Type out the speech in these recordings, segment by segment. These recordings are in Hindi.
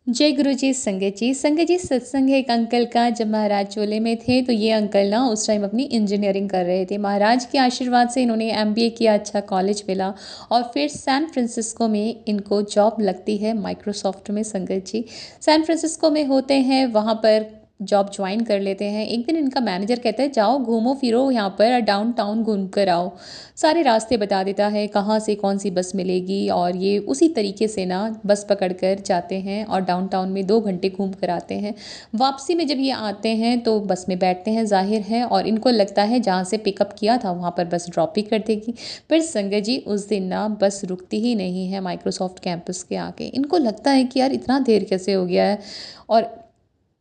जय गुरु जी। संगत जी सत्संग है एक अंकल का। जब महाराज चोले में थे तो ये अंकल ना उस टाइम अपनी इंजीनियरिंग कर रहे थे। महाराज के आशीर्वाद से इन्होंने एमबीए किया, अच्छा कॉलेज मिला और फिर सैन फ्रांसिस्को में इनको जॉब लगती है माइक्रोसॉफ्ट में। संगत जी सैन फ्रांसिस्को में होते हैं, वहाँ पर जॉब ज्वाइन कर लेते हैं। एक दिन इनका मैनेजर कहता है जाओ घूमो फिरो यहाँ पर, डाउन टाउन घूम कर आओ। सारे रास्ते बता देता है, कहाँ से कौन सी बस मिलेगी, और ये उसी तरीके से ना बस पकड़ कर जाते हैं और डाउनटाउन में 2 घंटे घूम कर आते हैं। वापसी में जब ये आते हैं तो बस में बैठते हैं, जाहिर है, और इनको लगता है जहाँ से पिकअप किया था वहाँ पर बस ड्रॉप ही कर देगी। पर संगत जी उस दिन ना बस रुकती ही नहीं है माइक्रोसॉफ्ट कैंपस के आगे। इनको लगता है कि यार इतना देर कैसे हो गया है, और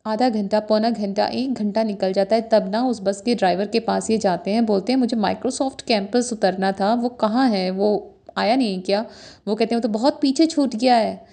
आधा घंटा, पौना घंटा, 1 घंटा निकल जाता है। तब ना उस बस के ड्राइवर के पास ये जाते हैं, बोलते हैं मुझे माइक्रोसॉफ्ट कैंपस उतरना था, वो कहाँ है, वो आया नहीं क्या? वो कहते हैं वो तो बहुत पीछे छूट गया है।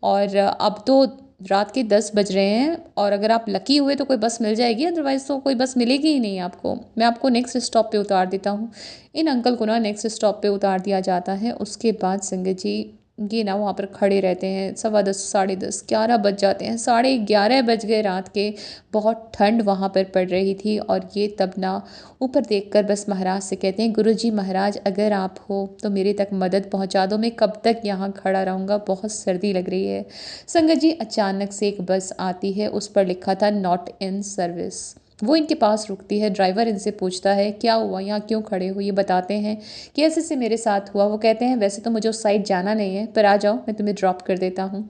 और अब तो रात के 10 बज रहे हैं, और अगर आप लकी हुए तो कोई बस मिल जाएगी, अदरवाइज़ तो कोई बस मिलेगी ही नहीं आपको। मैं आपको नेक्स्ट स्टॉप पे उतार देता हूँ। इन अंकल को ना नेक्स्ट स्टॉप पे उतार दिया जाता है। उसके बाद संगत जी ये ना वहाँ पर खड़े रहते हैं। 10:15, 10:30, 11 बज जाते हैं, 11:30 बज गए रात के। बहुत ठंड वहाँ पर पड़ रही थी, और ये तब ना ऊपर देखकर बस महाराज से कहते हैं गुरुजी महाराज अगर आप हो तो मेरे तक मदद पहुँचा दो, मैं कब तक यहाँ खड़ा रहूँगा, बहुत सर्दी लग रही है। संगत जी अचानक से एक बस आती है, उस पर लिखा था नॉट इन सर्विस। वो इनके पास रुकती है। ड्राइवर इनसे पूछता है क्या हुआ, यहाँ क्यों खड़े हो? ये बताते हैं कि ऐसे से मेरे साथ हुआ। वो कहते हैं वैसे तो मुझे उस साइड जाना नहीं है, पर आ जाओ मैं तुम्हें ड्रॉप कर देता हूँ।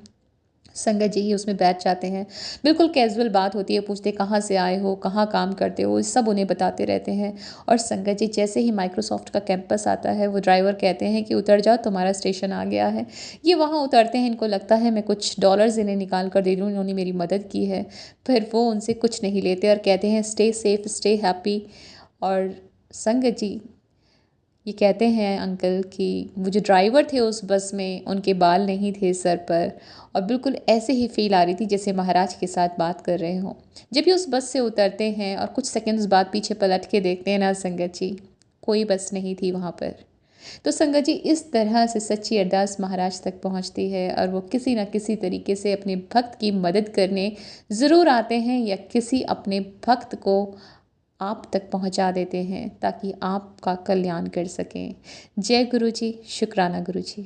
संगत जी ही उसमें बैठ जाते हैं। बिल्कुल कैजुअल बात होती है, पूछते कहाँ से आए हो, कहाँ काम करते हो, ये सब उन्हें बताते रहते हैं। और संगत जी जैसे ही माइक्रोसॉफ्ट का कैंपस आता है, वो ड्राइवर कहते हैं कि उतर जाओ तुम्हारा स्टेशन आ गया है। ये वहाँ उतरते हैं। इनको लगता है मैं कुछ डॉलर्स इन्हें निकाल कर दे दूँ, इन्होंने मेरी मदद की है। फिर वो उनसे कुछ नहीं लेते और कहते हैं स्टे सेफ, स्टे हैप्पी। और संगत जी ये कहते हैं अंकल कि वो जो ड्राइवर थे उस बस में, उनके बाल नहीं थे सर पर, और बिल्कुल ऐसे ही फील आ रही थी जैसे महाराज के साथ बात कर रहे हों। जब ये उस बस से उतरते हैं और कुछ सेकंड्स बाद पीछे पलट के देखते हैं ना संगत जी, कोई बस नहीं थी वहाँ पर। तो संगत जी इस तरह से सच्ची अरदास महाराज तक पहुँचती है, और वो किसी न किसी तरीके से अपने भक्त की मदद करने ज़रूर आते हैं, या किसी अपने भक्त को आप तक पहुंचा देते हैं ताकि आपका कल्याण कर सकें। जय गुरु जी, शुक्राना गुरु जी।